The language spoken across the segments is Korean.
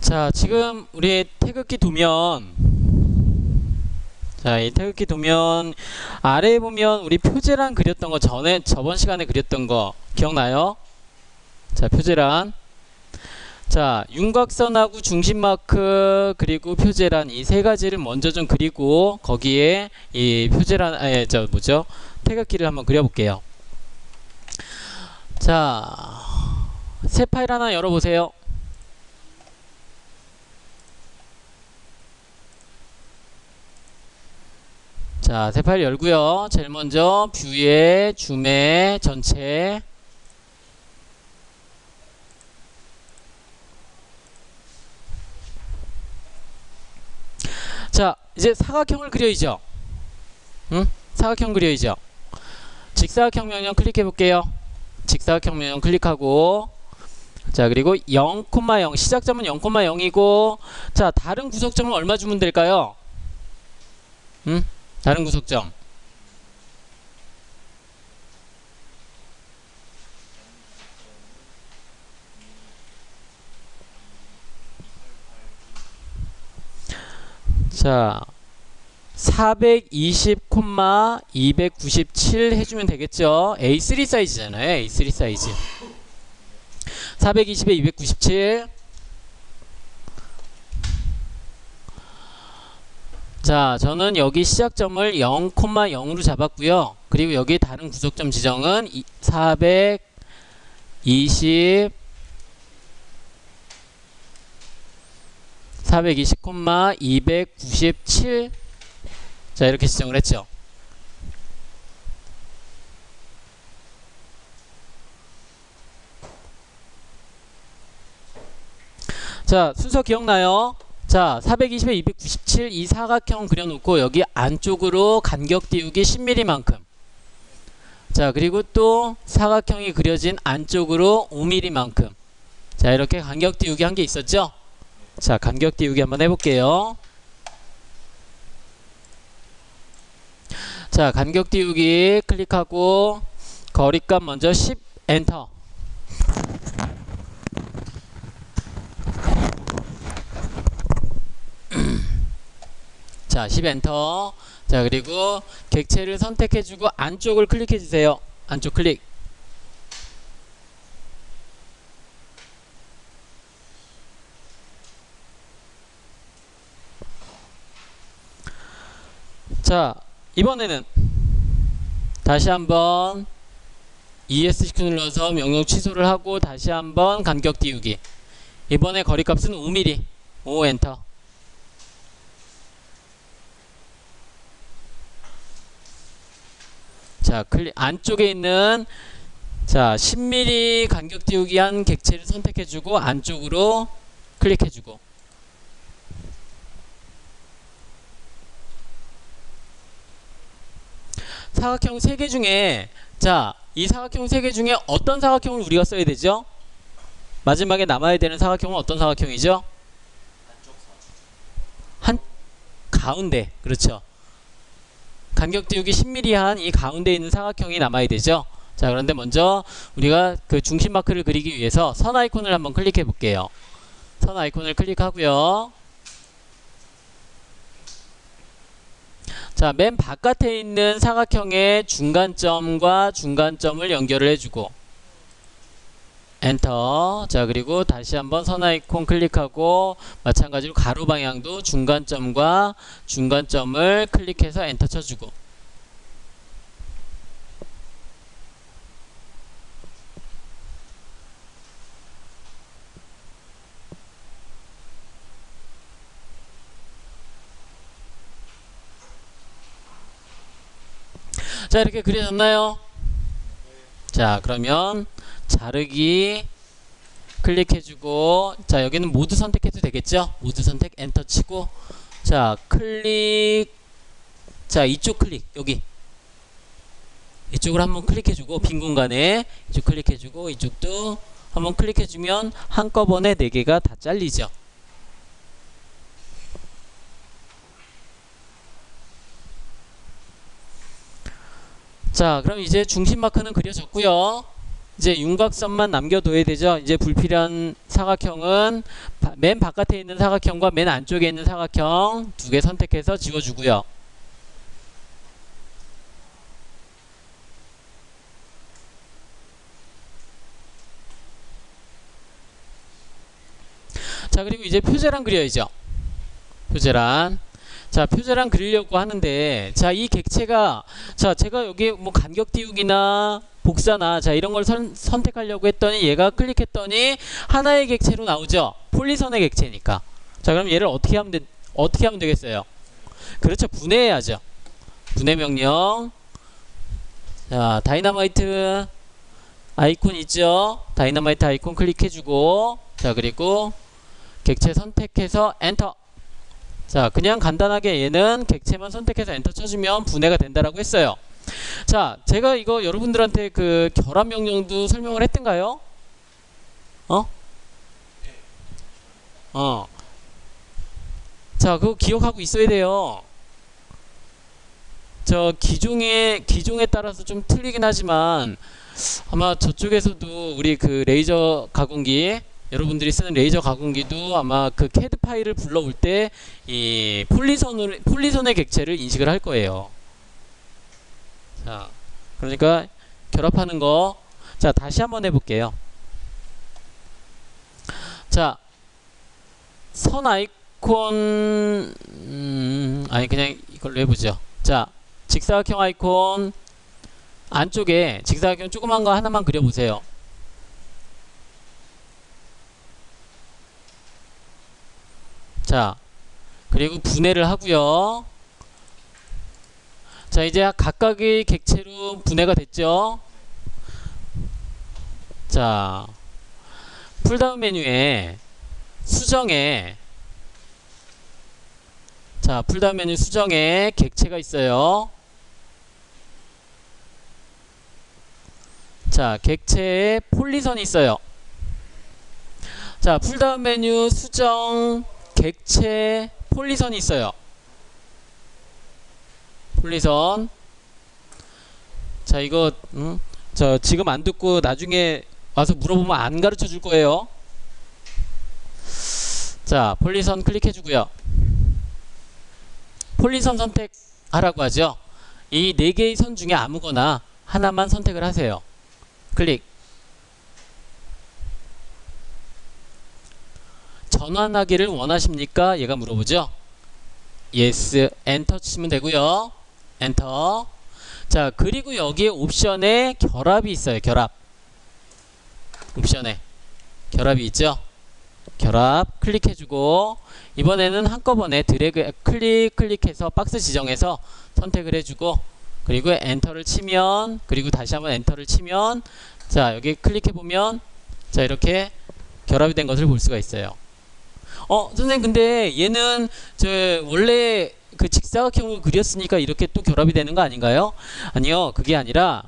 자, 지금 우리 태극기 도면, 자, 이 태극기 도면 아래에 보면 우리 표제란 그렸던 거 저번 시간에 그렸던 거 기억나요? 자, 표제란. 자, 윤곽선하고 중심 마크 그리고 표제란 이 세 가지를 먼저 좀 그리고 거기에 이 표제란, 태극기를 한번 그려볼게요. 자, 새 파일 하나 열어보세요. 자, 새 파일 열고요. 제일 먼저 뷰에 줌에 전체. 자, 이제 사각형을 그려야죠. 응? 사각형 그려야죠. 직사각형 명령 클릭해 볼게요. 직사각형 명령 클릭하고, 자, 그리고 0,0 시작점은 0,0이고, 자, 다른 구석점은 얼마 주면 될까요? 응? 다른 구석점. 자, 420,297 해주면 되겠죠. A3 사이즈잖아요. A3 사이즈. 420에 297. 자, 저는 여기 시작점을 0,0으로 잡았고요. 그리고 여기 다른 구석점 지정은 420,297. 자, 이렇게 지정을 했죠. 자, 순서 기억나요? 자, 420에 297 이 사각형 그려놓고 여기 안쪽으로 간격 띄우기 10mm만큼. 자, 그리고 또 사각형이 그려진 안쪽으로 5mm만큼. 자, 이렇게 간격 띄우기 한 게 있었죠? 자, 간격 띄우기 한번 해볼게요. 자, 간격 띄우기 클릭하고 거리값 먼저 10 엔터. 자, 10 엔터. 자, 그리고 객체를 선택해주고 안쪽을 클릭해주세요. 안쪽 클릭. 자, 이번에는 다시 한번 ESC 눌러서 명령 취소를 하고 다시 한번 간격 띄우기. 이번에 거리값은 5mm. 5 엔터. 자, 안쪽에 있는, 자, 10mm 간격 띄우기 한 객체를 선택해주고 안쪽으로 클릭해주고. 사각형 3개 중에, 자, 이 사각형 3개 중에 어떤 사각형을 우리가 써야 되죠? 마지막에 남아야 되는 사각형은 어떤 사각형이죠? 한 가운데. 그렇죠. 간격 띄우기 10mm 한 이 가운데 있는 사각형이 남아야 되죠. 자, 그런데 먼저 우리가 그 중심 마크를 그리기 위해서 선 아이콘을 한번 클릭해 볼게요. 선 아이콘을 클릭하고요. 자, 맨 바깥에 있는 사각형의 중간점과 중간점을 연결을 해주고 엔터. 자, 그리고 다시 한번 선 아이콘 클릭하고 마찬가지로 가로 방향도 중간점과 중간점을 클릭해서 엔터 쳐주고. 자, 이렇게 그려졌나요? 자, 그러면 자르기 클릭해주고, 자, 여기는 모두 선택해도 되겠죠? 모두 선택 엔터 치고, 자, 클릭. 자, 이쪽 클릭. 여기 이쪽을 한번 클릭해주고, 빈 공간에 이쪽 클릭해주고, 이쪽도 한번 클릭해주면 한꺼번에 4개가 다 잘리죠. 자, 그럼 이제 중심 마크는 그려졌고요. 이제 윤곽선만 남겨둬야 되죠. 이제 불필요한 사각형은 맨 바깥에 있는 사각형과 맨 안쪽에 있는 사각형 두 개 선택해서 지워주고요. 자, 그리고 이제 표제란 그려야죠. 표제란. 자, 표제란 그리려고 하는데, 자, 이 객체가, 자, 제가 여기 뭐 간격 띄우기나 복사나, 자, 이런 걸 선택하려고 했더니, 얘가 클릭했더니, 하나의 객체로 나오죠. 폴리선의 객체니까. 자, 그럼 얘를 어떻게 하면 되겠어요? 그렇죠. 분해해야죠. 분해 명령. 자, 다이너마이트 아이콘 있죠? 다이너마이트 아이콘 클릭해주고, 자, 그리고 객체 선택해서 엔터. 자, 그냥 간단하게 얘는 객체만 선택해서 엔터 쳐주면 분해가 된다라고 했어요. 자, 제가 이거 여러분들한테 그 결합 명령도 설명을 했던가요? 자, 그거 기억하고 있어야 돼요. 저 기종에 따라서 좀 틀리긴 하지만 아마 저쪽에서도 우리 그 레이저 가공기, 여러분들이 쓰는 레이저 가공기도 아마 그 CAD 파일을 불러올 때 이 폴리선의 객체를 인식을 할 거예요. 자, 그러니까 결합하는 거, 자, 다시 한번 해볼게요. 자, 선 아이콘, 아니 그냥 이걸로 해보죠. 자, 직사각형 아이콘 안쪽에 직사각형 조그만 거 하나만 그려보세요. 자, 그리고 분해를 하고요. 자, 이제 각각의 객체로 분해가 됐죠. 자, 풀다운 메뉴에 수정에, 자, 풀다운 메뉴 수정에 객체가 있어요. 자, 객체에 폴리선이 있어요. 자, 풀다운 메뉴 수정 객체 폴리선이 있어요. 폴리선. 자, 이거 저 지금 안 듣고 나중에 와서 물어보면 안 가르쳐 줄 거예요. 자, 폴리선 클릭해 주고요. 폴리선 선택하라고 하죠. 이 네 개의 선 중에 아무거나 하나만 선택을 하세요. 클릭. 전환하기를 원하십니까? 얘가 물어보죠. yes, 엔터 치시면 되고요. 엔터. 자, 그리고 여기에 옵션에 결합이 있어요. 결합. 옵션에 결합이 있죠. 결합 클릭해주고, 이번에는 한꺼번에 드래그 클릭해서 박스 지정해서 선택을 해주고, 그리고 엔터를 치면, 그리고 다시 한번 엔터를 치면, 자, 여기 클릭해보면, 자, 이렇게 결합이 된 것을 볼 수가 있어요. 선생님, 근데 얘는 저 원래 그 직사각형을 그렸으니까 이렇게 또 결합이 되는 거 아닌가요? 아니요, 그게 아니라,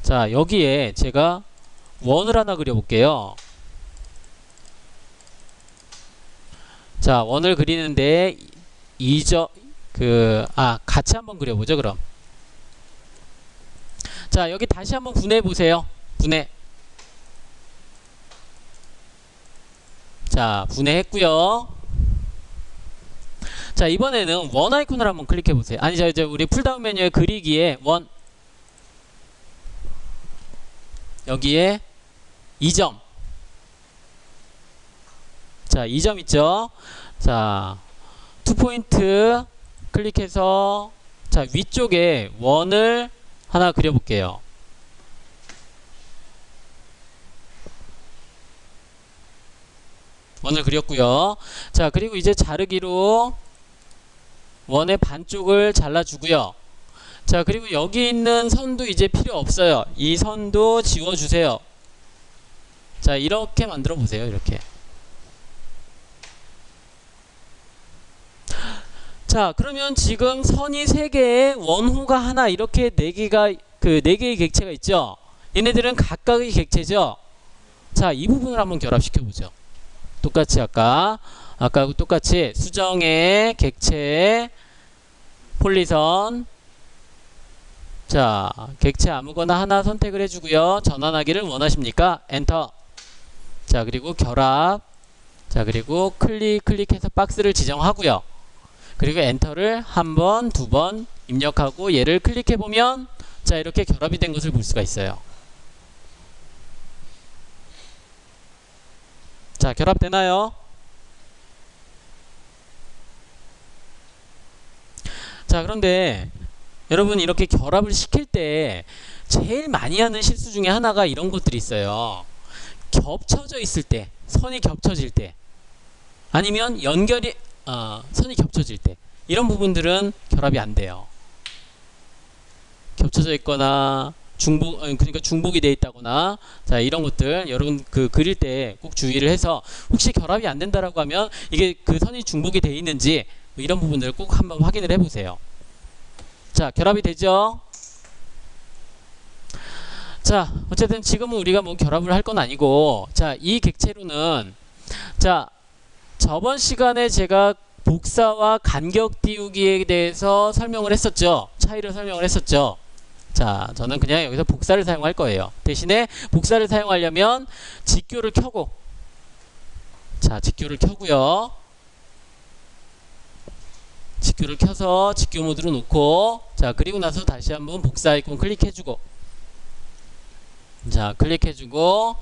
자, 여기에 제가 원을 하나 그려볼게요. 자, 원을 그리는데 같이 한번 그려보죠. 그럼, 자, 여기 다시 한번 분해해 보세요. 분해. 자, 분해했고요. 자, 이번에는 원 아이콘을 한번 클릭해 보세요. 아니, 이제 우리 풀다운 메뉴에 그리기에 원, 여기에 2점. 자, 2점 있죠. 자, 투포인트 클릭해서, 자, 위쪽에 원을 하나 그려볼게요. 원을 그렸고요. 자, 그리고 이제 자르기로 원의 반쪽을 잘라주고요. 자, 그리고 여기 있는 선도 이제 필요 없어요. 이 선도 지워주세요. 자, 이렇게 만들어 보세요. 이렇게. 자, 그러면 지금 선이 3개에 원호가 하나, 이렇게 4개가 그 4개의 객체가 있죠. 얘네들은 각각의 객체죠. 자, 이 부분을 한번 결합시켜 보죠. 똑같이 아까하고 똑같이 수정의 객체 폴리선. 자, 객체 아무거나 하나 선택을 해주고요. 전환하기를 원하십니까? 엔터. 자, 그리고 결합. 자, 그리고 클릭해서 박스를 지정하고요. 그리고 엔터를 한 번, 두 번 입력하고 얘를 클릭해보면 자, 이렇게 결합이 된 것을 볼 수가 있어요. 자, 결합되나요? 자, 그런데 여러분 이렇게 결합을 시킬 때 제일 많이 하는 실수 중에 하나가 이런 것들이 있어요. 겹쳐져 있을 때, 선이 겹쳐질 때, 아니면 연결이 선이 겹쳐질 때, 이런 부분들은 결합이 안 돼요. 겹쳐져 있거나 그러니까 중복이 되어 있다거나, 자, 이런 것들 여러분 그 그릴 때 꼭 주의를 해서 혹시 결합이 안 된다라고 하면 이게 그 선이 중복이 되어 있는지 뭐 이런 부분들을 꼭 한번 확인을 해보세요. 자, 결합이 되죠? 자, 어쨌든 지금은 우리가 뭐 결합을 할 건 아니고, 자, 이 객체로는, 자, 저번 시간에 제가 복사와 간격 띄우기에 대해서 설명을 했었죠. 차이를 설명을 했었죠. 자, 저는 그냥 여기서 복사를 사용할 거예요. 대신에 복사를 사용하려면 직교를 켜고, 자, 직교를 켜고요. 직교를 켜서 직교 모드로 놓고, 자, 그리고 나서 다시 한번 복사 아이콘 클릭해주고, 자, 클릭해주고,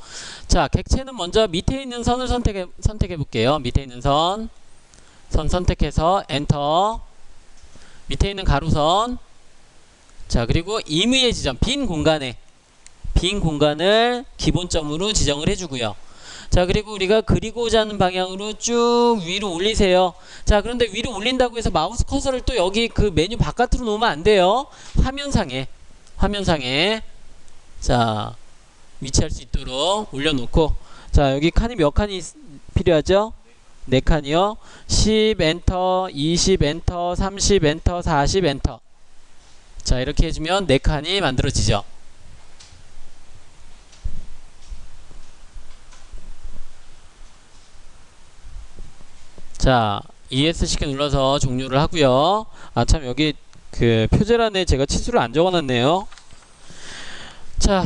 자, 객체는 먼저 밑에 있는 선을 선택해 볼게요. 밑에 있는 선 선택해서 엔터. 밑에 있는 가로선. 자, 그리고 임의의 지점, 빈 공간을 기본점으로 지정을 해주고요. 자, 그리고 우리가 그리고자 하는 방향으로 쭉 위로 올리세요. 자, 그런데 위로 올린다고 해서 마우스 커서를 또 여기 그 메뉴 바깥으로 놓으면 안 돼요. 화면상에 자, 위치할 수 있도록 올려놓고, 자, 여기 칸이 몇 칸이 필요하죠? 4칸이요. 10 엔터, 20 엔터, 30 엔터, 40 엔터. 자, 이렇게 해주면 4칸이 만들어지죠. 자, ESC 눌러서 종료를 하고요. 아, 참, 여기 그 표제란에 제가 치수를 안 적어놨네요. 자,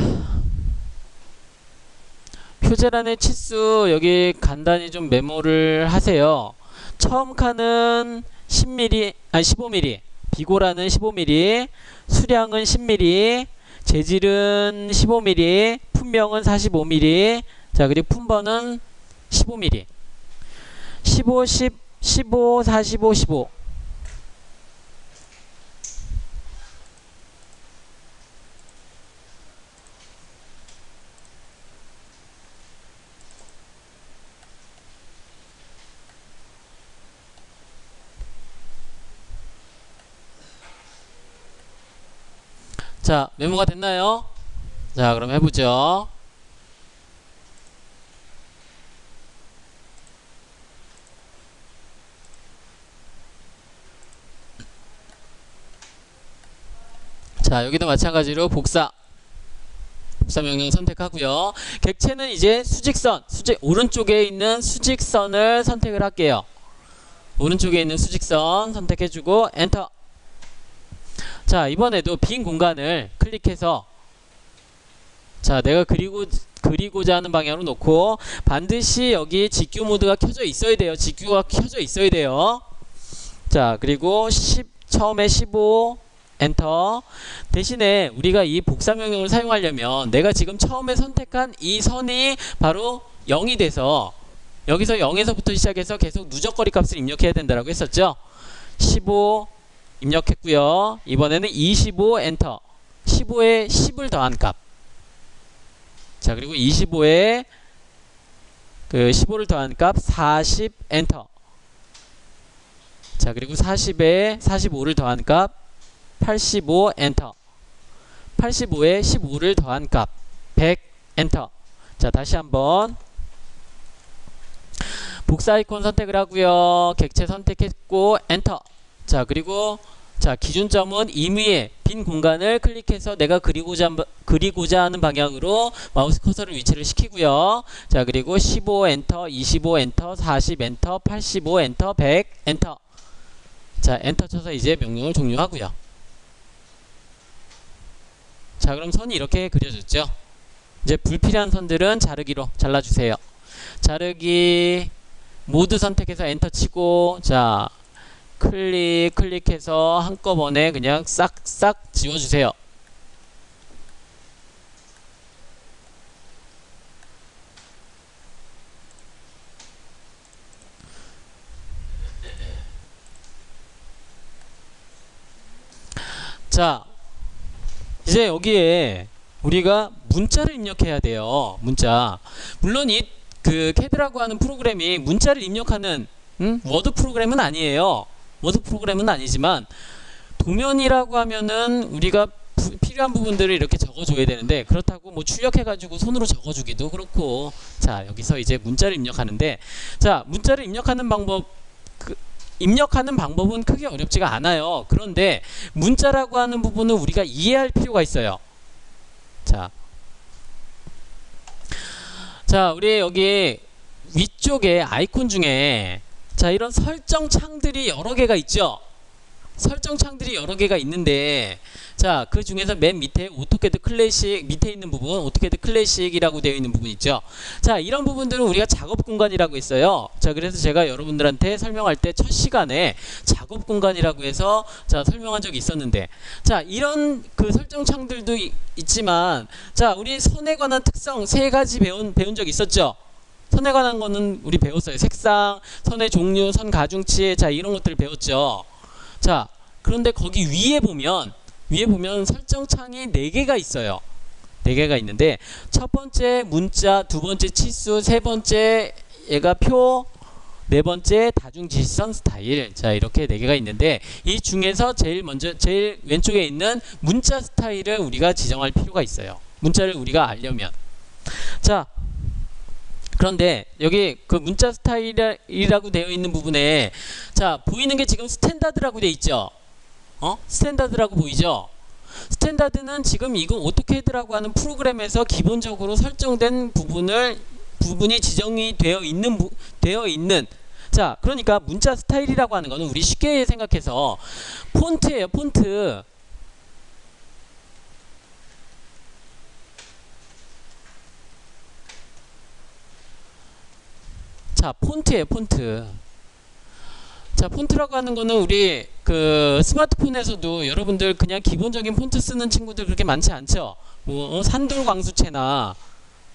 표제란의 치수 여기 간단히 좀 메모를 하세요. 처음 칸은 10mm, 아니 15mm, 비고라는 15mm, 수량은 10mm, 재질은 15mm, 품명은 45mm, 자, 그리고 품번은 15mm. 15, 10, 15, 45, 15. 자, 메모가 됐나요? 자, 그럼 해보죠. 자, 여기도 마찬가지로 복사 명령 선택하고요. 객체는 이제 오른쪽에 있는 수직선을 선택을 할게요. 오른쪽에 있는 수직선 선택해주고 엔터. 자, 이번에도 빈 공간을 클릭해서, 자, 내가 그리고자 하는 방향으로 놓고, 반드시 여기 직교 모드가 켜져 있어야 돼요. 직교가 켜져 있어야 돼요. 자, 그리고 처음에 15 엔터. 대신에 우리가 이 복사 명령을 사용하려면 내가 지금 처음에 선택한 이 선이 바로 0이 돼서 여기서 0에서부터 시작해서 계속 누적거리 값을 입력해야 된다고 했었죠. 15 입력했고요. 이번에는 25 엔터. 15에 10을 더한 값. 자, 그리고 25에 그 15를 더한 값 40 엔터. 자, 그리고 40에 45를 더한 값 85 엔터. 85에 15를 더한 값 100 엔터. 자, 다시 한번 복사 아이콘 선택을 하고요. 객체 선택했고 엔터. 자, 그리고 자, 기준점은 임의의 빈 공간을 클릭해서 내가 그리고자 하는 방향으로 마우스 커서를 위치를 시키고요. 자, 그리고 15 엔터, 25 엔터, 40 엔터, 85 엔터, 100 엔터. 자, 엔터 쳐서 이제 명령을 종료하고요. 자, 그럼 선이 이렇게 그려졌죠. 이제 불필요한 선들은 자르기로 잘라주세요. 자르기 모두 선택해서 엔터 치고, 자, 클릭해서 한꺼번에 그냥 싹싹 지워주세요. 자, 이제 여기에 우리가 문자를 입력해야 돼요. 문자. 물론 이 그 캐드라고 하는 프로그램이 문자를 입력하는 워드 프로그램은 아니에요. 워드 프로그램은 아니지만 도면이라고 하면은 우리가 필요한 부분들을 이렇게 적어줘야 되는데, 그렇다고 뭐 출력해가지고 손으로 적어주기도 그렇고. 자, 여기서 이제 문자를 입력하는데, 자, 문자를 입력하는 방법은 크게 어렵지가 않아요. 그런데 문자라고 하는 부분은 우리가 이해할 필요가 있어요. 자, 우리 여기 위쪽에 아이콘 중에, 자, 이런 설정 창들이 여러 개가 있죠. 설정 창들이 여러 개가 있는데, 자, 그 중에서 맨 밑에 오토캐드 클래식 밑에 있는 부분, 오토캐드 클래식이라고 되어 있는 부분 있죠. 자, 이런 부분들은 우리가 작업 공간이라고 했어요. 자, 그래서 제가 여러분들한테 설명할 때 첫 시간에 작업 공간이라고 해서 자, 설명한 적이 있었는데, 자, 이런 그 설정 창들도 있지만, 자, 우리 선에 관한 특성 세 가지 배운 적 있었죠. 선에 관한 거는 우리 배웠어요. 색상, 선의 종류, 선 가중치, 자, 이런 것들을 배웠죠. 자, 그런데 거기 위에 보면 설정 창이 4개가 있어요. 4개가 있는데, 첫 번째 문자, 두 번째 치수, 세 번째 얘가 표, 네 번째 다중지시선 스타일. 자, 이렇게 4개가 있는데, 이 중에서 제일 왼쪽에 있는 문자 스타일을 우리가 지정할 필요가 있어요. 문자를 우리가 알려면. 자, 그런데 여기 그 문자 스타일이라고 되어 있는 부분에, 자, 보이는 게 지금 스탠다드라고 되어 있죠. 스탠다드라고 보이죠? 스탠다드는 지금 이거 오토캐드라고 하는 프로그램에서 기본적으로 설정된 부분이 지정이 되어 있는. 자, 그러니까 문자 스타일이라고 하는 거는 우리 쉽게 생각해서 폰트예요. 폰트. 자, 폰트예요. 폰트. 자, 폰트라고 하는 거는 우리 그 스마트폰에서도 여러분들 그냥 기본적인 폰트 쓰는 친구들 그렇게 많지 않죠. 뭐 산돌 광수체나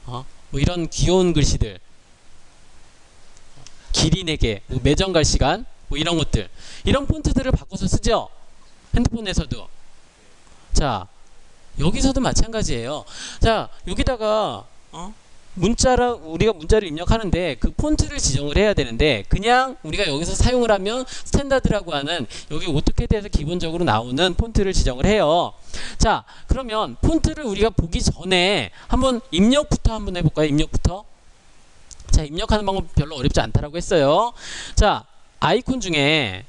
뭐 이런 귀여운 글씨들, 기린에게, 뭐 매정 갈 시간, 뭐 이런 것들, 이런 폰트들을 바꿔서 쓰죠. 핸드폰에서도. 자, 여기서도 마찬가지예요. 자, 여기다가 우리가 문자를 입력하는데 그 폰트를 지정을 해야 되는데, 그냥 우리가 여기서 사용을 하면 스탠다드라고 하는 여기 오토캐드에서 기본적으로 나오는 폰트를 지정을 해요. 자, 그러면 폰트를 우리가 보기 전에 한번 입력부터 한번 해볼까요? 입력부터. 자, 입력하는 방법 별로 어렵지 않다라고 했어요. 자, 아이콘 중에,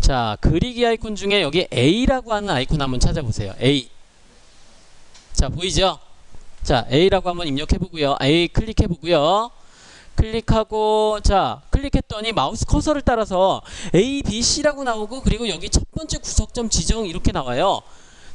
자, 그리기 아이콘 중에 여기 A라고 하는 아이콘 한번 찾아보세요. A. 자, 보이죠? 자, A라고 한번 입력해보고요. A 클릭해보고요. 클릭하고, 자, 클릭했더니 마우스 커서를 따라서 A, B, C라고 나오고, 그리고 여기 첫 번째 구석점 지정 이렇게 나와요.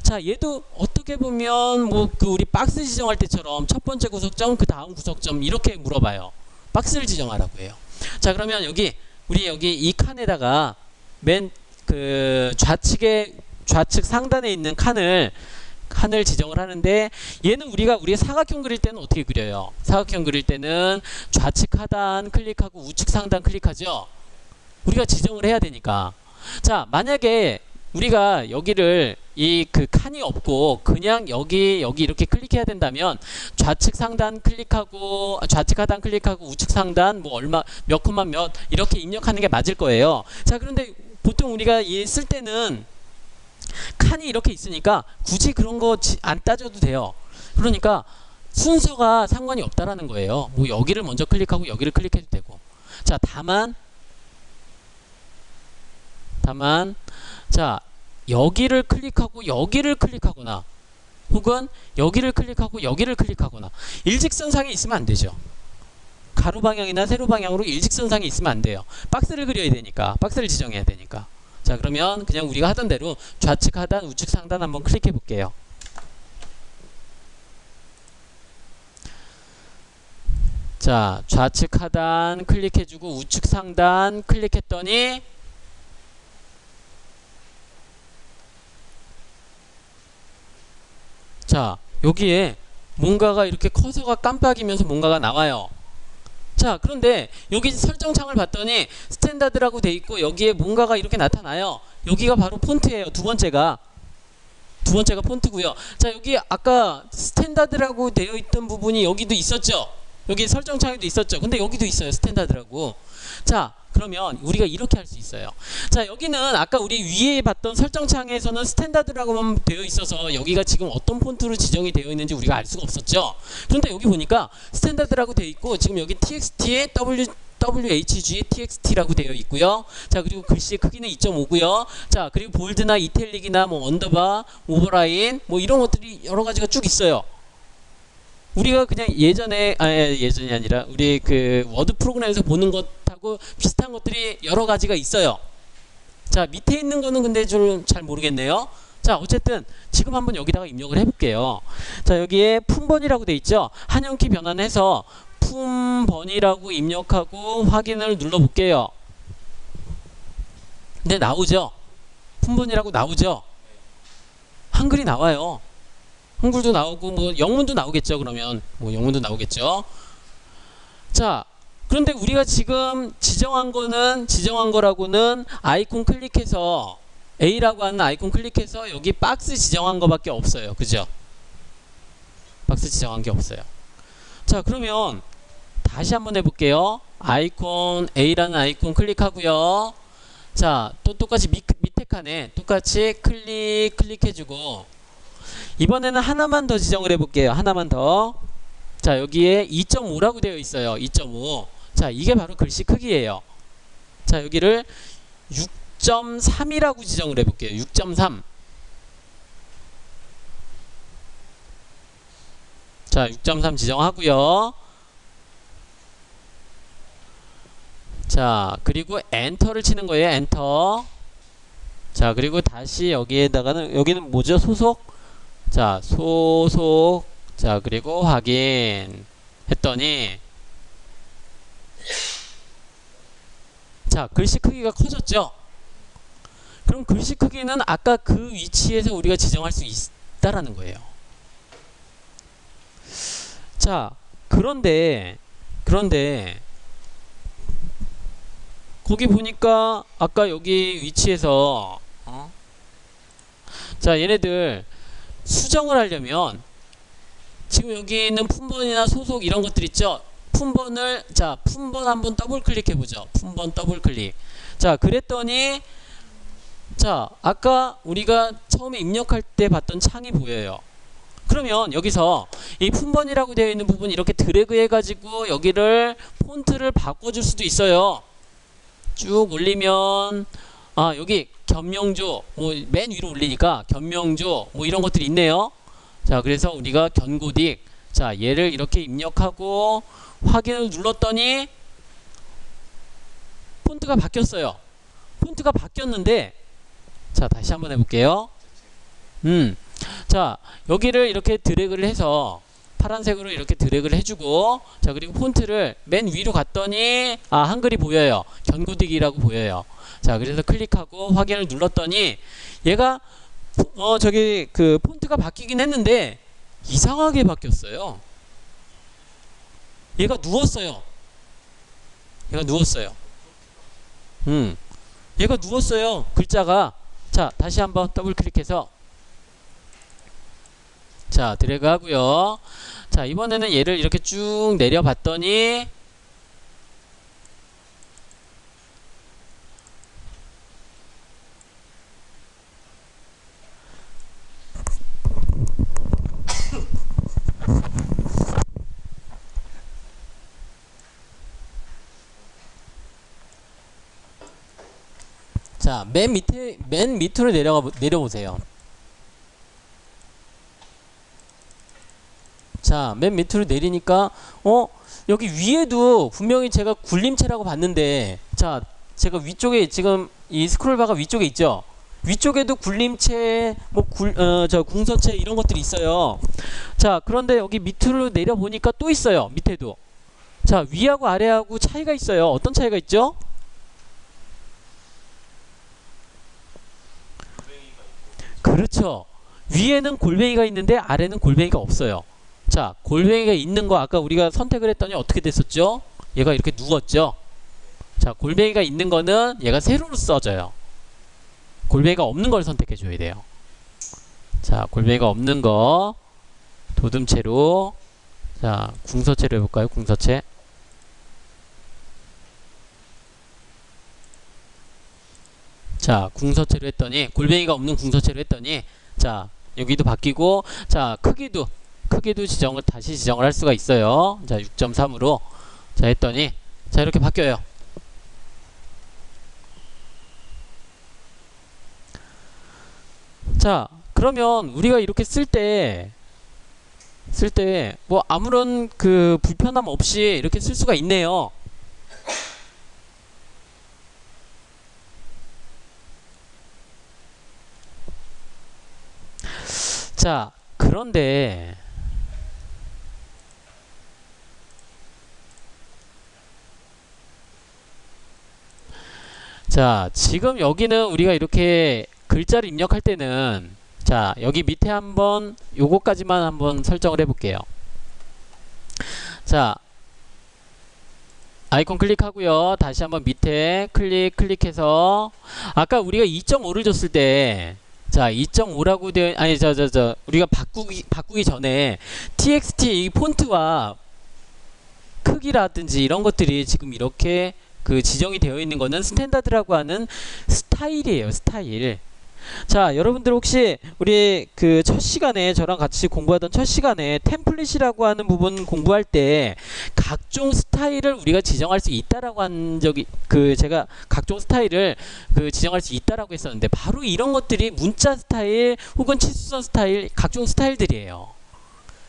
자, 얘도 어떻게 보면 뭐 그 우리 박스 지정할 때처럼 첫 번째 구석점, 그 다음 구석점 이렇게 물어봐요. 박스를 지정하라고 해요. 자, 그러면 우리 여기 이 칸에다가 맨 그 좌측 상단에 있는 칸을 지정을 하는데, 얘는 우리가 사각형 그릴 때는 어떻게 그려요? 사각형 그릴 때는 좌측 하단 클릭하고 우측 상단 클릭하죠? 우리가 지정을 해야 되니까. 자, 만약에 우리가 여기를 그 칸이 없고 그냥 여기 이렇게 클릭해야 된다면 좌측 상단 클릭하고 좌측 하단 클릭하고 우측 상단 뭐 얼마 몇 콤마 몇 이렇게 입력하는 게 맞을 거예요. 자, 그런데 보통 우리가 쓸 때는 칸이 이렇게 있으니까 굳이 그런 거 안 따져도 돼요. 그러니까 순서가 상관이 없다라는 거예요. 뭐 여기를 먼저 클릭하고 여기를 클릭해도 되고. 자, 다만 자, 여기를 클릭하고 여기를 클릭하거나 혹은 여기를 클릭하고 여기를 클릭하거나 일직선상에 있으면 안 되죠. 가로 방향이나 세로 방향으로 일직선상에 있으면 안 돼요. 박스를 그려야 되니까, 박스를 지정해야 되니까. 자, 그러면 그냥 우리가 하던 대로 좌측 하단, 우측 상단 한번 클릭해 볼게요. 자, 좌측 하단 클릭해주고 우측 상단 클릭했더니 자, 여기에 뭔가가 이렇게 커서가 깜빡이면서 뭔가가 나와요. 자, 그런데 여기 설정창을 봤더니 스탠다드라고 돼 있고 여기에 뭔가가 이렇게 나타나요. 여기가 바로 폰트예요. 두 번째가 폰트고요. 자, 여기 아까 스탠다드라고 되어 있던 부분이 여기도 있었죠. 여기 설정창에도 있었죠. 근데 여기도 있어요. 스탠다드라고. 자, 그러면 우리가 이렇게 할 수 있어요. 자, 여기는 아까 우리 위에 봤던 설정창에서는 스탠다드라고만 되어 있어서 여기가 지금 어떤 폰트로 지정이 되어 있는지 우리가 알 수가 없었죠. 그런데 여기 보니까 스탠다드라고 되어 있고 지금 여기 txt에 WHG txt라고 되어 있고요. 자, 그리고 글씨 크기는 2.5고요. 자, 그리고 볼드나 이탈릭이나 뭐 언더바, 오버라인 뭐 이런 것들이 여러 가지가 쭉 있어요. 우리가 그냥 예전이 아니라 우리 그 워드 프로그램에서 보는 것하고 비슷한 것들이 여러 가지가 있어요. 자, 밑에 있는 거는 근데 좀 잘 모르겠네요. 자, 어쨌든 지금 한번 여기다가 입력을 해볼게요. 자, 여기에 품번이라고 돼 있죠. 한영키 변환해서 품번이라고 입력하고 확인을 눌러볼게요. 근데 나오죠. 품번이라고 나오죠. 한글이 나와요. 한글도 나오고 뭐 영문도 나오겠죠. 그러면 뭐 영문도 나오겠죠. 자, 그런데 우리가 지금 지정한 거라고는 아이콘 클릭해서 A라고 하는 아이콘 클릭해서 여기 박스 지정한 거밖에 없어요. 그죠? 박스 지정한 게 없어요. 자, 그러면 다시 한번 해볼게요. 아이콘 A라는 아이콘 클릭하고요. 자, 또 똑같이 밑에 칸에 똑같이 클릭해주고 이번에는 하나만 더 지정을 해볼게요. 하나만 더. 자, 여기에 2.5라고 되어 있어요. 2.5. 자, 이게 바로 글씨 크기예요. 자, 여기를 6.3이라고 지정을 해볼게요. 6.3. 자, 6.3 지정하고요. 자, 그리고 엔터를 치는 거예요. 엔터. 자, 그리고 다시 여기에다가는 여기는 뭐죠? 소속. 자, 소속. 자, 그리고 확인 했더니 자, 글씨 크기가 커졌죠. 그럼 글씨 크기는 아까 그 위치에서 우리가 지정할 수 있다라는 거예요. 자, 그런데 거기 보니까 아까 여기 위치에서 자, 얘네들 수정을 하려면 지금 여기 있는 품번이나 소속 이런 것들 있죠. 품번을 자, 품번 한번 더블 클릭해 보죠. 품번 더블 클릭. 자, 그랬더니 자, 아까 우리가 처음에 입력할 때 봤던 창이 보여요. 그러면 여기서 이 품번이라고 되어 있는 부분 이렇게 드래그 해가지고 여기를 폰트를 바꿔줄 수도 있어요. 쭉 올리면 여기 겸용조 뭐 맨 위로 올리니까 겸용조 뭐 이런 것들이 있네요. 자, 그래서 우리가 견고딕 자, 얘를 이렇게 입력하고 확인을 눌렀더니 폰트가 바뀌었어요. 폰트가 바뀌었는데 자, 다시 한번 해볼게요. 자, 여기를 이렇게 드래그를 해서 파란색으로 이렇게 드래그를 해주고 자, 그리고 폰트를 맨 위로 갔더니 한글이 보여요. 견고딕이라고 보여요. 자, 그래서 클릭하고 확인을 눌렀더니 얘가 저기 그 폰트가 바뀌긴 했는데 이상하게 바뀌었어요. 얘가 누웠어요. 얘가 누웠어요. 글자가. 자, 다시 한번 더블 클릭해서 자, 드래그 하고요. 자, 이번에는 얘를 이렇게 쭉 내려봤더니 자, 맨 밑으로 내려보세요. 자, 맨 밑으로 내리니까 여기 위에도 분명히 제가 굴림체라고 봤는데 자, 제가 위쪽에 지금 이 스크롤바가 위쪽에 있죠. 위쪽에도 굴림체, 궁서체 이런 것들이 있어요. 자, 그런데 여기 밑으로 내려 보니까 또 있어요. 밑에도. 자, 위하고 아래하고 차이가 있어요. 어떤 차이가 있죠? 그렇죠. 위에는 골뱅이가 있는데 아래는 골뱅이가 없어요. 자, 골뱅이가 있는 거 아까 우리가 선택을 했더니 어떻게 됐었죠? 얘가 이렇게 누웠죠. 자, 골뱅이가 있는 거는 얘가 세로로 써져요. 골뱅이가 없는 걸 선택해 줘야 돼요. 자, 골뱅이가 없는 거 도둠체로, 자, 궁서체로 해볼까요? 궁서체. 자, 궁서체로 했더니, 골뱅이가 없는 궁서체로 했더니, 자, 여기도 바뀌고, 자, 크기도 다시 지정을 할 수가 있어요. 자, 6.3으로 자 했더니, 자, 이렇게 바뀌어요. 자, 그러면 우리가 이렇게 쓸 때 뭐 아무런 그 불편함 없이 이렇게 쓸 수가 있네요. 자, 그런데 자, 지금 여기는 우리가 이렇게 글자를 입력할 때는, 자, 여기 밑에 한번 요거까지만 한번 설정을 해볼게요. 자, 아이콘 클릭하고요. 다시 한번 밑에 클릭해서, 아까 우리가 2.5를 줬을 때, 자, 2.5라고 되어, 아니, 우리가 바꾸기 전에 txt 이 폰트와 크기라든지 이런 것들이 지금 이렇게 그 지정이 되어 있는 거는 스탠다드라고 하는 스타일이에요. 스타일. 자, 여러분들 혹시 우리 그 첫 시간에 저랑 같이 공부하던 첫 시간에 템플릿이라고 하는 부분 공부할 때 각종 스타일을 우리가 지정할 수 있다라고 한 적이, 그 제가 각종 스타일을 그 지정할 수 있다라고 했었는데, 바로 이런 것들이 문자 스타일 혹은 치수선 스타일, 각종 스타일들이에요.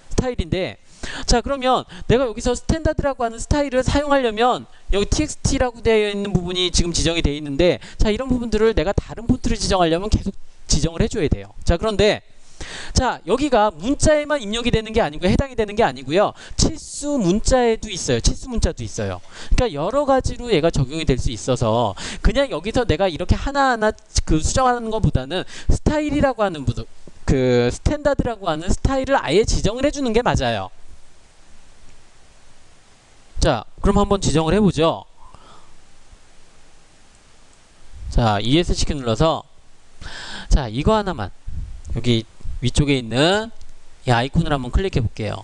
스타일인데, 자, 그러면 내가 여기서 스탠다드라고 하는 스타일을 사용하려면 여기 txt라고 되어 있는 부분이 지금 지정이 되어 있는데, 자, 이런 부분들을 내가 다른 폰트를 지정하려면 계속 지정을 해줘야 돼요. 자, 그런데 자, 여기가 문자에만 입력이 되는 게 아니고 해당이 되는 게 아니고요, 치수 문자에도 있어요. 치수 문자도 있어요. 그러니까 여러 가지로 얘가 적용이 될 수 있어서 그냥 여기서 내가 이렇게 하나하나 그 수정하는 것보다는 스타일이라고 하는 그 스탠다드라고 하는 스타일을 아예 지정을 해주는 게 맞아요. 자, 그럼 한번 지정을 해보죠. 자, ESC 눌러서, 자, 이거 하나만 여기 위쪽에 있는 이 아이콘을 한번 클릭해 볼게요.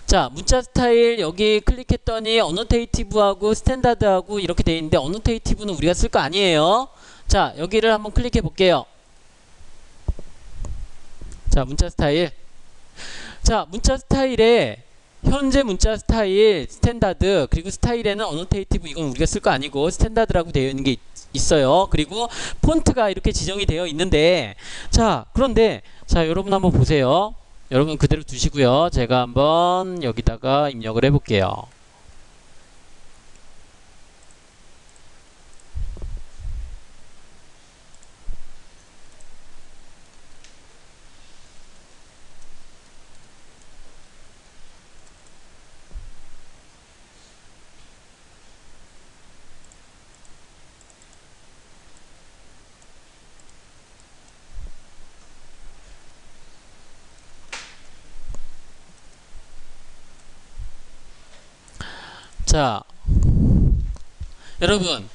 자, 문자 스타일 여기 클릭했더니 어노테이티브하고 스탠다드하고 이렇게 되어 있는데, 어노테이티브는 우리가 쓸 거 아니에요. 자, 여기를 한번 클릭해 볼게요. 자, 문자 스타일. 자, 문자 스타일에 현재 문자 스타일, 스탠다드, 그리고 스타일에는 어노테이티브, 이건 우리가 쓸 거 아니고 스탠다드라고 되어 있는 게 있어요. 그리고 폰트가 이렇게 지정이 되어 있는데, 자, 그런데 자, 여러분 한번 보세요. 여러분 그대로 두시고요. 제가 한번 여기다가 입력을 해볼게요. 자, 여러분,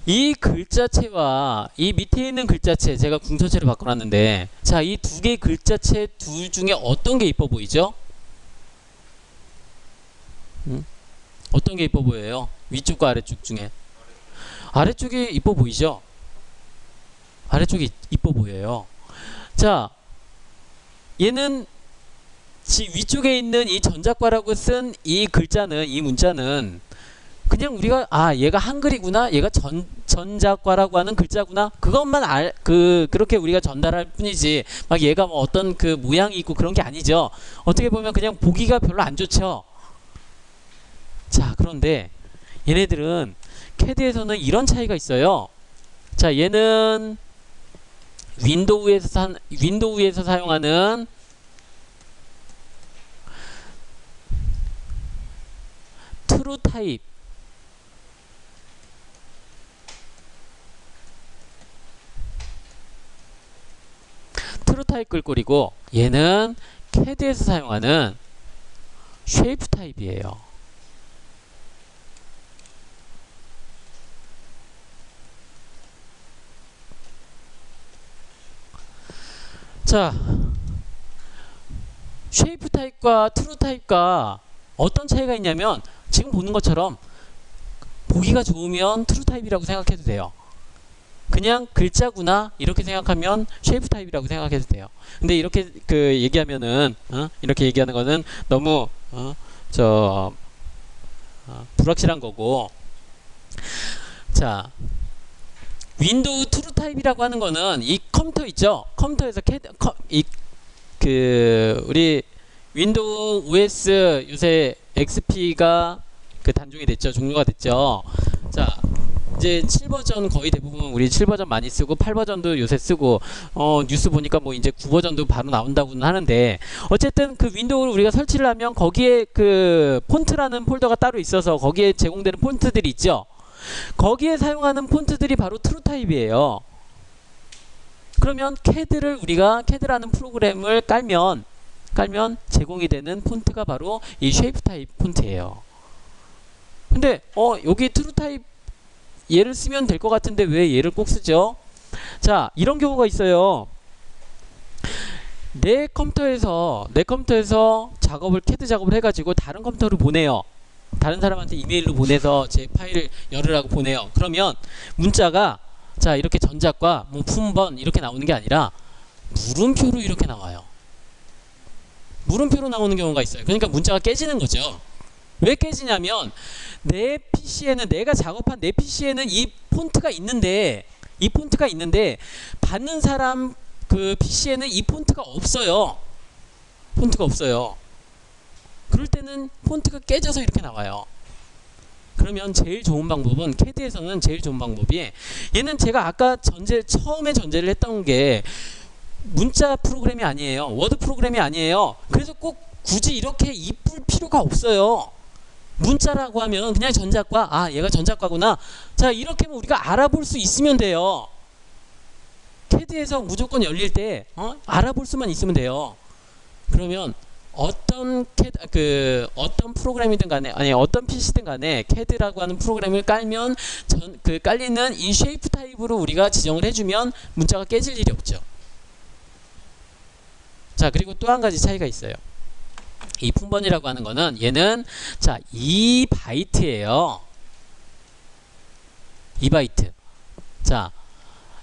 이 글자체와 이 밑에 있는 글자체, 제가 궁서체로 바꿔놨는데, 자, 이 두 개의 글자체 둘 중에 어떤 게 이뻐 보이죠? 어떤 게 이뻐 보여요? 위쪽과 아래쪽 중에. 아래쪽이 이뻐 보이죠? 아래쪽이 이뻐 보여요. 자, 얘는 위쪽에 있는 이 전작과라고 쓴 이 글자는, 이 문자는 그냥 우리가, 아, 얘가 한글이구나, 얘가 전작과라고 하는 글자구나, 그것만 그렇게 우리가 전달할 뿐이지, 막 얘가 뭐 어떤 그 모양이 있고 그런 게 아니죠. 어떻게 보면 그냥 보기가 별로 안 좋죠. 자, 그런데 얘네들은 캐드에서는 이런 차이가 있어요. 자, 얘는 윈도우에서 사용하는 트루 타입 글꼴이고, 얘는 CAD에서 사용하는 쉐이프 타입이에요. 자, 쉐이프 타입과 트루 타입과 어떤 차이가 있냐면, 지금 보는 것처럼 보기가 좋으면 트루 타입이라고 생각해도 돼요. 그냥 글자구나 이렇게 생각하면 쉐이프 타입이라고 생각해도 돼요. 근데 이렇게 얘기하면은 이렇게 얘기하는 거는 너무 불확실한 거고. 자, 윈도우 트루 타입이라고 하는 거는 이 컴퓨터 있죠? 컴퓨터에서 우리 윈도우 OS 요새 XP가 단종이 됐죠. 종료가 됐죠. 자, 이제 7버전 거의 대부분 우리 7버전 많이 쓰고 8버전도 요새 쓰고 뉴스 보니까 뭐 이제 9버전도 바로 나온다고는 하는데, 어쨌든 그 윈도우를 우리가 설치를 하면 거기에 그 폰트라는 폴더가 따로 있어서 거기에 제공되는 폰트들이 있죠. 거기에 사용하는 폰트들이 바로 트루 타입이에요. 그러면 CAD라는 프로그램을 깔면 제공이 되는 폰트가 바로 이 쉐이프 타입 폰트예요. 근데 여기 트루 타입 얘를 쓰면 될 것 같은데 왜 얘를 꼭 쓰죠? 자, 이런 경우가 있어요. 내 컴퓨터에서 CAD 작업을 해가지고 다른 컴퓨터로 보내요. 다른 사람한테 이메일로 보내서 제 파일을 열으라고 보내요. 그러면 문자가 자, 이렇게 전작과 뭐 품번 이렇게 나오는 게 아니라 물음표로 이렇게 나와요. 물음표로 나오는 경우가 있어요. 그러니까 문자가 깨지는 거죠. 왜 깨지냐면, 내 PC에는, 내가 작업한 내 PC에는 이 폰트가 있는데 받는 사람 그 PC에는 이 폰트가 없어요. 그럴 때는 폰트가 깨져서 이렇게 나와요. 그러면 제일 좋은 방법은, CAD에서는 제일 좋은 방법이, 얘는 제가 아까 처음에 전제를 했던 게 문자 프로그램이 아니에요. 워드 프로그램이 아니에요. 그래서 꼭 굳이 이렇게 이쁠 필요가 없어요. 문자라고 하면 그냥 전작과, 얘가 전작과구나. 자, 이렇게 우리가 알아볼 수 있으면 돼요. CAD에서 무조건 열릴 때 알아볼 수만 있으면 돼요. 그러면 어떤 프로그램이든 간에, 아니 어떤 PC든 간에 CAD라고 하는 프로그램을 깔면 깔리는 이 쉐이프 타입으로 우리가 지정을 해주면 문자가 깨질 일이 없죠. 자, 그리고 또 한 가지 차이가 있어요. 이 품번이라고 하는 거는, 얘는 자 2바이트예요. 2바이트. 자,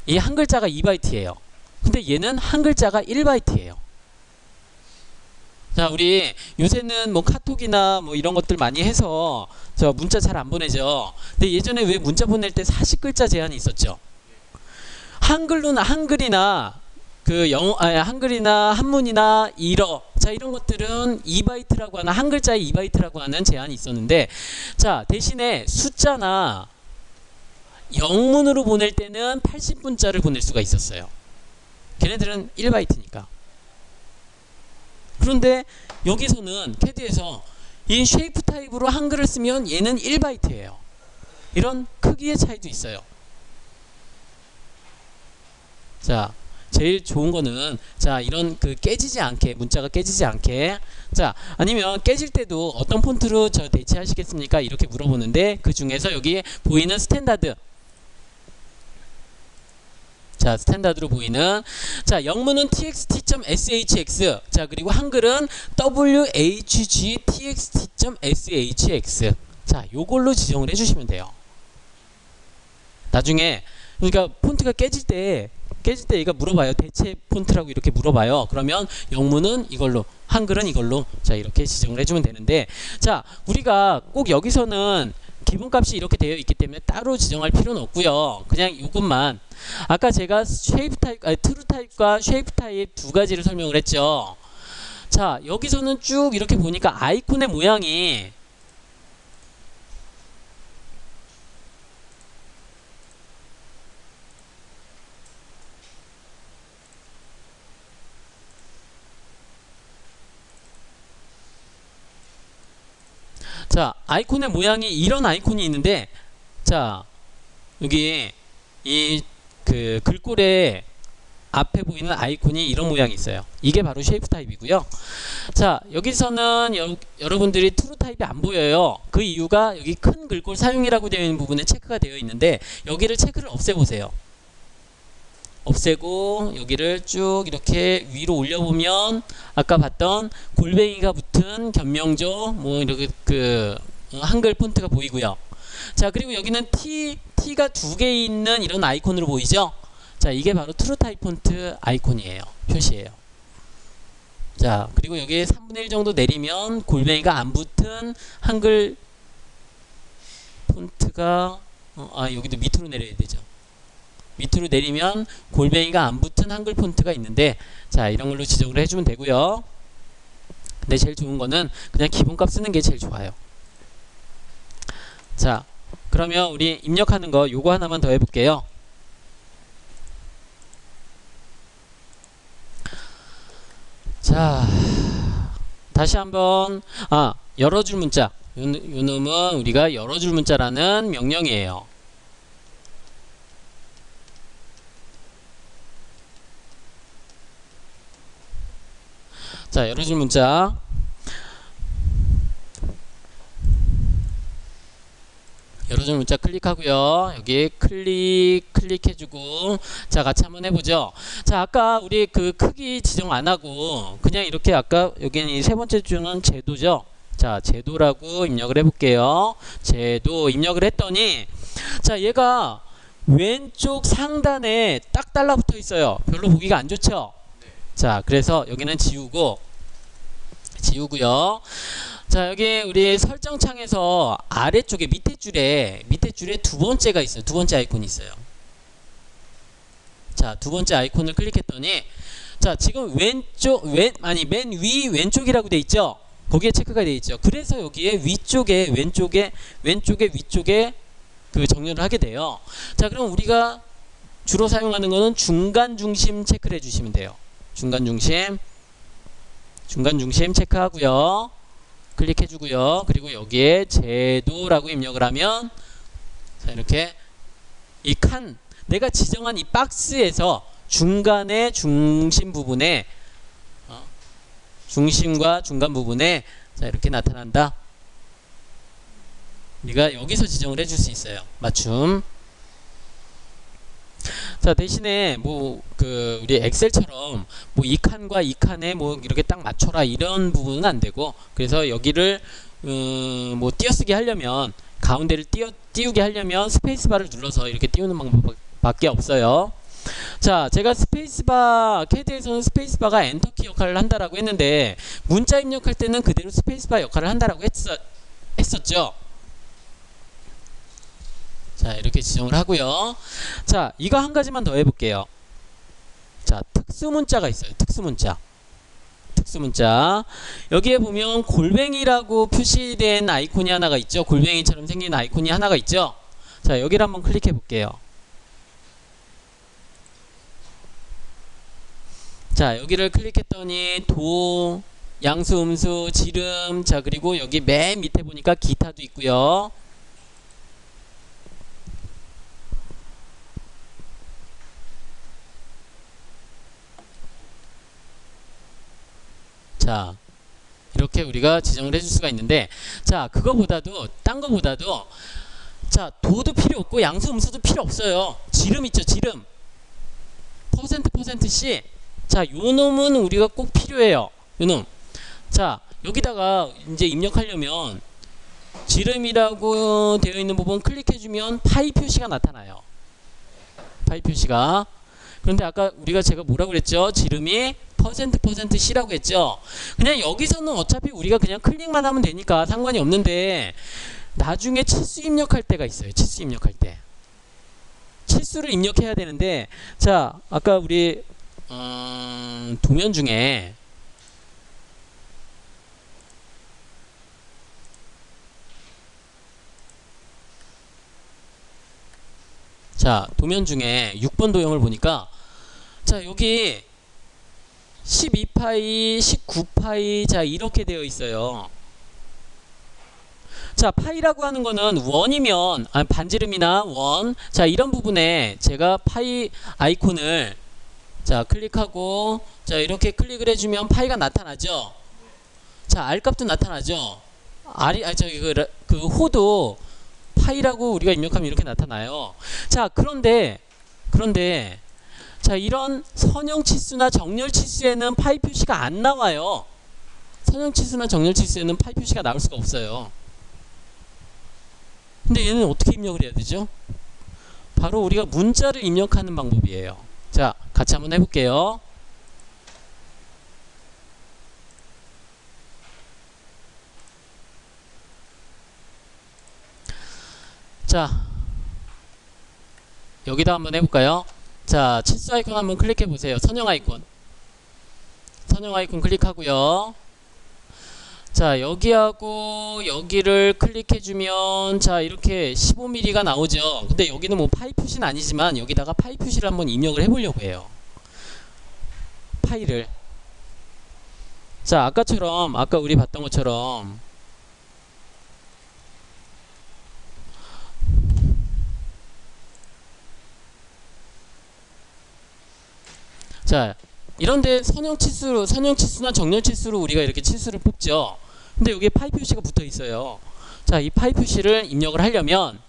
이 한 글자가 2바이트예요. 근데 얘는 한 글자가 1바이트예요. 자, 우리 요새는 뭐 카톡이나 뭐 이런 것들 많이 해서 문자 잘 안 보내죠. 근데 예전에 왜 문자 보낼 때 40글자 제한이 있었죠. 한글이나 한글이나 한문이나 일어, 자, 이런 것들은 2바이트라고 하는, 한 글자에 2바이트라고 하는 제한이 있었는데, 자, 대신에 숫자나 영문으로 보낼 때는 80문자를 보낼 수가 있었어요. 걔네들은 1바이트니까. 그런데 여기서는 CAD에서 이 쉐이프 타입으로 한글을 쓰면 얘는 1바이트예요. 이런 크기의 차이도 있어요. 자, 제일 좋은 거는, 자, 이런 깨지지 않게, 문자가 깨지지 않게. 자, 아니면 깨질 때도 어떤 폰트로 대체하시겠습니까? 이렇게 물어보는데, 그 중에서 여기 보이는 스탠다드. 자, 스탠다드로 보이는, 자, 영문은 txt.shx, 자, 그리고 한글은 whgtxt.shx. 자, 요걸로 지정을 해주시면 돼요. 나중에, 그러니까 폰트가 깨질 때 얘가 물어봐요. 대체 폰트라고 이렇게 물어봐요. 그러면 영문은 이걸로, 한글은 이걸로, 자, 이렇게 지정을 해주면 되는데, 자, 우리가 꼭 여기서는 기본값이 이렇게 되어 있기 때문에 따로 지정할 필요는 없고요. 그냥 이것만, 아까 제가 쉐이프 타입, 트루 타입과 쉐이프 타입 두 가지를 설명을 했죠. 자, 여기서는 쭉 이렇게 보니까 아이콘의 모양이 자, 아이콘의 모양이 이런 아이콘이 있는데, 자, 여기 이 그 글꼴의 앞에 보이는 아이콘이 이런 모양이 있어요. 이게 바로 쉐이프 타입이고요. 자, 여기서는 여러분들이 트루 타입이 안 보여요. 그 이유가 여기 큰 글꼴 사용이라고 되어 있는 부분에 체크가 되어 있는데, 여기를 체크를 없애보세요. 없애고 여기를 쭉 이렇게 위로 올려보면 아까 봤던 골뱅이가 붙은 견명조 뭐 이렇게 그 한글 폰트가 보이고요. 자, 그리고 여기는 T가 두 개 있는 이런 아이콘으로 보이죠? 자, 이게 바로 트루 타입 폰트 아이콘이에요. 표시예요. 자, 그리고 여기 3분의 1 정도 내리면 골뱅이가 안 붙은 한글 폰트가 여기도 밑으로 내려야 되죠. 밑으로 내리면 골뱅이가 안 붙은 한글 폰트가 있는데, 자, 이런 걸로 지정을 해주면 되고요. 근데 제일 좋은 거는 그냥 기본값 쓰는 게 제일 좋아요. 자, 그러면 우리 입력하는 거 요거 하나만 더 해볼게요. 자, 다시 한번 열어줄 문자, 요 놈은 우리가 열어줄 문자라는 명령이에요. 자, 열어줄 문자. 열어줄 문자 클릭하고요. 여기 클릭해주고, 자, 같이 한번 해보죠. 자, 아까 우리 그 크기 지정 안 하고 그냥 이렇게 아까 여기는 이 세 번째 줄은 제도죠. 자, 제도라고 입력을 해볼게요. 제도 입력을 했더니, 자, 얘가 왼쪽 상단에 딱 달라붙어 있어요. 별로 보기가 안 좋죠. 자, 그래서 여기는 지우고요. 자, 여기 우리 설정창에서 아래쪽에 밑에 줄에 두 번째가 있어요. 두 번째 아이콘이 있어요. 자, 두 번째 아이콘을 클릭했더니, 자, 지금 맨 위 왼쪽이라고 돼 있죠. 거기에 체크가 돼 있죠. 그래서 여기에 위쪽에 위쪽에 그 정렬을 하게 돼요. 자, 그럼 우리가 주로 사용하는 거는 중간 중심 체크를 해주시면 돼요. 중간 중심 체크하고요. 클릭해주고요. 그리고 여기에 제도라고 입력을 하면, 자, 이렇게 이 칸, 내가 지정한 이 박스에서 중간에 중심 부분에 중심과 중간 부분에, 자, 이렇게 나타난다. 우리가 여기서 지정을 해줄 수 있어요. 맞춤. 자, 대신에 우리 엑셀처럼 이 칸과 이 칸에 이렇게 딱 맞춰라 이런 부분은 안 되고, 그래서 여기를 띄어쓰기 하려면, 가운데를 띄우게 하려면 스페이스바를 눌러서 이렇게 띄우는 방법밖에 없어요. 자, 제가 스페이스바, 캐드에서는 스페이스바가 엔터키 역할을 한다라고 했는데, 문자 입력할 때는 그대로 스페이스바 역할을 한다라고 했었죠. 자, 이렇게 지정을 하고요. 자, 이거 한 가지만 더 해볼게요. 자, 특수문자가 있어요. 특수문자. 여기에 보면 골뱅이라고 표시된 아이콘이 하나가 있죠. 골뱅이처럼 생긴 아이콘이 하나가 있죠. 자, 여기를 한번 클릭해 볼게요. 자, 여기를 클릭했더니 양수, 음수, 지름, 자, 그리고 여기 맨 밑에 보니까 기타도 있고요. 자, 이렇게 우리가 지정을 해줄 수가 있는데, 자, 딴 거보다도, 자, 도도 필요 없고 양수, 음수도 필요 없어요. 지름 있죠, 지름. %C. 자, 요 놈은 우리가 꼭 필요해요. 요 놈. 자, 여기다가 이제 입력하려면 지름이라고 되어 있는 부분 클릭해주면 파이 표시가 나타나요. 파이 표시가. 그런데 아까 제가 뭐라고 그랬죠? 지름이 %C라고 했죠. 그냥 여기서는 어차피 우리가 그냥 클릭만 하면 되니까 상관이 없는데, 나중에 치수 입력할 때가 있어요. 치수 입력할 때 치수를 입력해야 되는데, 자, 아까 우리 도면 중에 자, 도면 중에 6번 도형을 보니까, 자, 여기 12파이, 19파이, 자, 이렇게 되어 있어요. 자, 파이라고 하는 거는 원이면, 반지름이나 원. 자, 이런 부분에 제가 파이 아이콘을, 자, 클릭하고, 자, 이렇게 클릭을 해주면 파이가 나타나죠? 자, R값도 나타나죠? 저기, 그 호도 파이라고 우리가 입력하면 이렇게 나타나요. 자, 그런데, 자, 이런 선형치수나 정렬치수에는 파이 표시가 안 나와요. 선형치수나 정렬치수에는 파이 표시가 나올 수가 없어요. 근데 얘는 어떻게 입력을 해야 되죠? 바로 우리가 문자를 입력하는 방법이에요. 자, 같이 한번 해볼게요. 자, 여기다 한번 해볼까요? 자, 치수 아이콘 한번 클릭해 보세요. 선형 아이콘. 선형 아이콘 클릭하고요. 자, 여기하고 여기를 클릭해주면, 자, 이렇게 15mm가 나오죠. 근데 여기는 뭐 파이 표시는 아니지만 여기다가 파이 표시를 한번 입력을 해보려고 해요. 파이를. 자, 아까 우리 봤던 것처럼, 자, 이런데 선형치수나 정렬치수로 우리가 이렇게 치수를 뽑죠. 근데 여기에 파이 표시가 붙어 있어요. 자, 이 파이 표시를 입력을 하려면,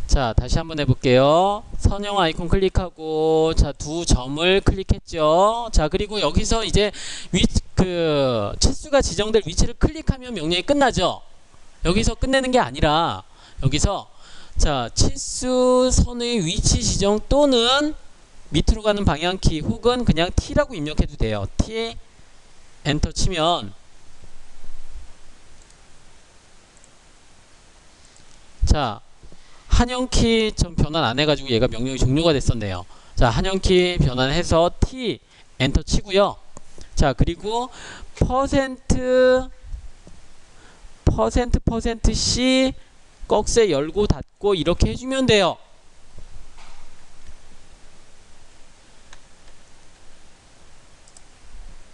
자, 다시 한번 해볼게요. 선형 아이콘 클릭하고, 자, 두 점을 클릭했죠. 자, 그리고 여기서 이제 치수가 지정될 위치를 클릭하면 명령이 끝나죠. 여기서 끝내는 게 아니라, 여기서, 자, 치수 선의 위치 지정 또는 밑으로 가는 방향키 혹은 그냥 T라고 입력해도 돼요. T 엔터 치면, 자, 한영키 전 변환 안 해가지고 얘가 명령이 종료가 됐었네요. 자, 한영키 변환해서 T 엔터 치고요. 자, 그리고 %C 꺽쇠 열고 닫고 이렇게 해주면 돼요.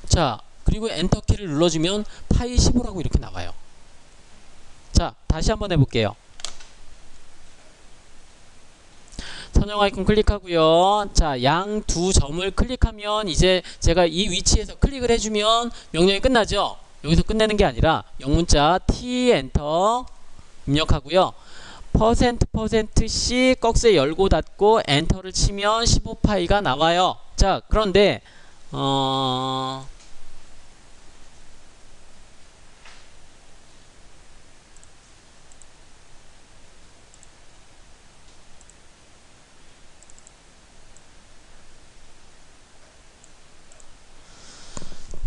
자, 그리고 엔터키를 눌러주면 파이 15라고 이렇게 나와요. 자, 다시 한번 해볼게요. 선형 아이콘 클릭하고요. 자, 양 두 점을 클릭하면 이제 제가 이 위치에서 클릭을 해주면 명령이 끝나죠. 여기서 끝내는 게 아니라 영문자 T 엔터 입력하고요. %C 꺽쇠 열고 닫고 엔터를 치면 15파이가 나와요. 자, 그런데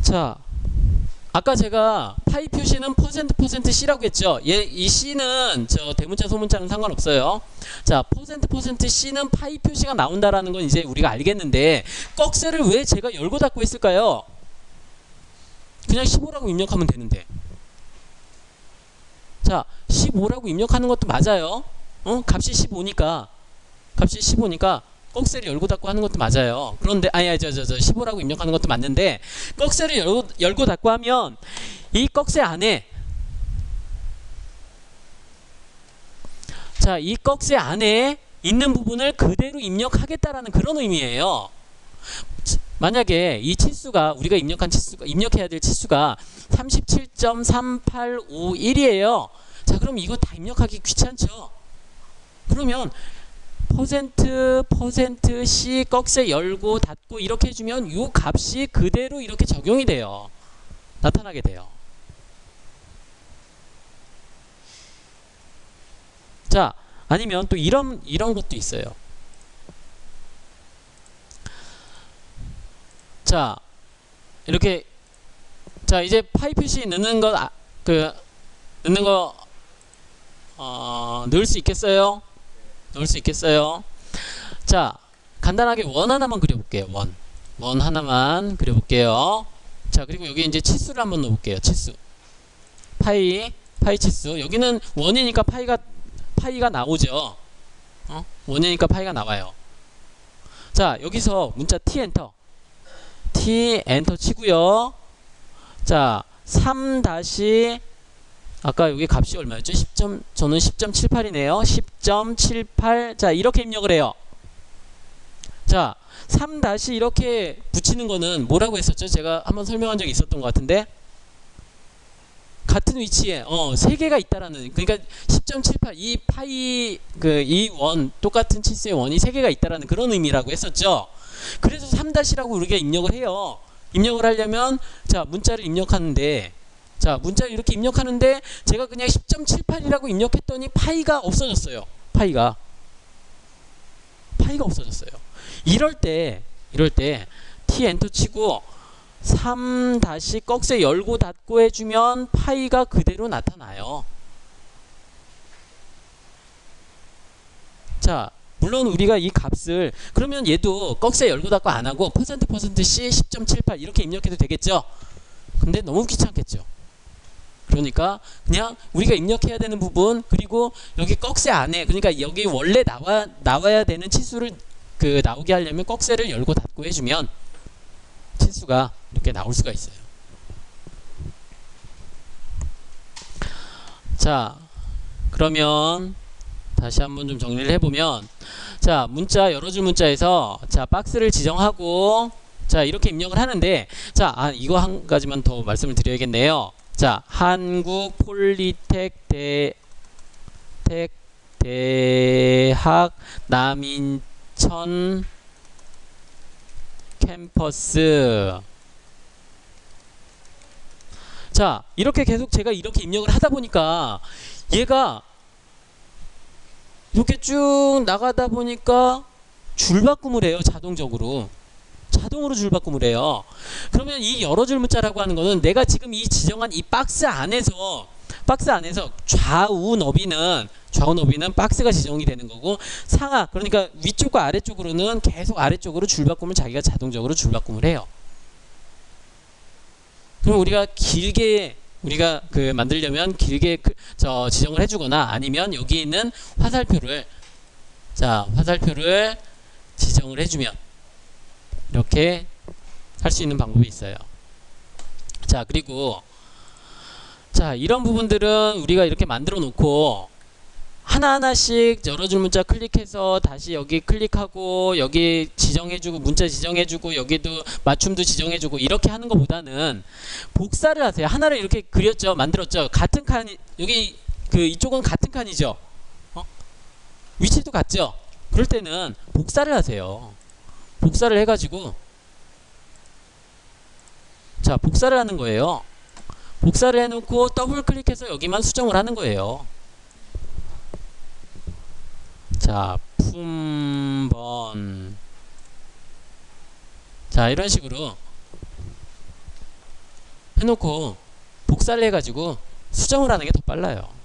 자, 아까 제가 파이 표시는 %C라고 했죠. 이 C는 저 대문자 소문자는 상관없어요. 자, %C는 파이 표시가 나온다라는 건 이제 우리가 알겠는데 꺽쇠를 왜 제가 열고 닫고 했을까요? 그냥 15라고 입력하면 되는데. 자, 15라고 입력하는 것도 맞아요. 값이 15니까 꺽쇠를 열고 닫고 하는 것도 맞아요. 그런데 15라고 입력하는 것도 맞는데 꺽쇠를 열고 닫고 하면 이 꺽쇠 안에, 자, 이 꺽쇠 안에 있는 부분을 그대로 입력하겠다라는 그런 의미예요. 만약에 이 치수가 우리가 입력해야 될 치수가 37.3851이에요. 자, 그럼 이거 다 입력하기 귀찮죠. 그러면 %C 꺽쇠 열고 닫고 이렇게 해주면 이 값이 그대로 이렇게 적용이 돼요. 나타나게 돼요. 자, 아니면 또 이런 것도 있어요. 자, 이렇게, 자, 이제 파이 표시 넣는 거 넣을 수 있겠어요? 넣을 수 있겠어요? 자, 간단하게 원 하나만 그려볼게요. 원 하나만 그려볼게요. 자, 그리고 여기 이제 치수를 한번 넣어볼게요. 치수. 파이 치수. 여기는 원이니까 파이가 나오죠. 원이니까 파이가 나와요. 자, 여기서 문자 T 엔터 치고요. 자, 3 다시 아까 여기 값이 얼마였죠? 10점, 저는 10.78이네요. 10.78. 자, 이렇게 입력을 해요. 자, 3 다시 이렇게 붙이는 거는 뭐라고 했었죠? 제가 한번 설명한 적이 있었던 것 같은데, 같은 위치에 3개가 있다라는, 그러니까 10.78 이 파이 이 원 똑같은 치수의 원이 3개가 있다라는 그런 의미라고 했었죠. 그래서 3-라고 우리가 입력을 해요. 입력을 하려면 자, 문자를 입력하는데, 자, 문자를 이렇게 입력하는데 제가 그냥 10.78이라고 입력했더니 파이가 없어졌어요. 파이가 없어졌어요. 이럴 때 T 엔터 치고 3 다시 꺽쇠 열고 닫고 해주면 파이가 그대로 나타나요. 자, 물론 우리가 이 값을 그러면 얘도 꺽쇠 열고 닫고 안하고 %C 10.78 이렇게 입력해도 되겠죠. 근데 너무 귀찮겠죠. 그러니까 그냥 우리가 입력해야 되는 부분, 그리고 여기 꺽쇠 안에, 그러니까 여기 원래 나와야 되는 치수를 나오게 하려면 꺽쇠를 열고 닫고 해주면 치수가 이렇게 나올 수가 있어요. 자, 그러면 다시 한번 좀 정리를 해보면, 자, 문자 여러 줄 문자에서 자, 박스를 지정하고 자, 이렇게 입력을 하는데, 자, 이거 한 가지만 더 말씀을 드려야겠네요. 자, 한국 폴리텍 대학 남인천 캠퍼스. 자, 이렇게 계속 제가 이렇게 입력을 하다 보니까 얘가 이렇게 쭉 나가다 보니까 줄바꿈을 해요. 자동으로 줄바꿈을 해요. 그러면 이 여러 줄 문자라고 하는 거는 내가 지금 이 지정한 이 박스 안에서 좌우 너비는 박스가 지정이 되는 거고, 상하, 그러니까 위쪽과 아래쪽으로는 계속 아래쪽으로 줄바꿈을 자기가 자동적으로 줄바꿈을 해요. 그럼 우리가 길게 만들려면 길게 지정을 해주거나, 아니면 여기 있는 화살표를 지정을 해주면 이렇게 할 수 있는 방법이 있어요. 자, 그리고 자, 이런 부분들은 우리가 이렇게 만들어 놓고 하나하나씩 여러 줄 문자 클릭해서 다시 여기 클릭하고 여기 지정해주고 문자 지정해주고 여기도 맞춤도 지정해주고 이렇게 하는 것보다는 복사를 하세요. 하나를 이렇게 그렸죠, 만들었죠. 같은 칸, 여기 이쪽은 같은 칸이죠. 위치도 같죠. 그럴 때는 복사를 하세요. 복사를 해가지고, 자, 복사를 하는 거예요. 복사를 해놓고 더블 클릭해서 여기만 수정을 하는 거예요. 자, 품번. 자, 이런 식으로 해놓고 복사를 해가지고 수정을 하는 게 더 빨라요.